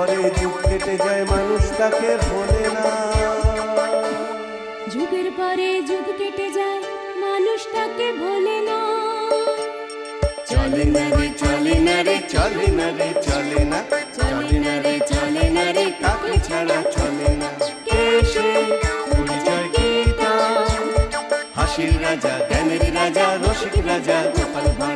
পরে যুগ কেটে যায় মানুষ তাকে ভোলে না। যুগের পরে যুগ কেটে যায় মানুষ তাকে ভোলে না। চলে না রে চলে না রে চলে না রে চলে না, চলে না রে চলে না রে তাকে ছাড়া চলে না। কে সে পরিচয় কি তার? হাসির রাজা জ্ঞানের রাজা রসিক রাজা গোপাল ভাঁড়।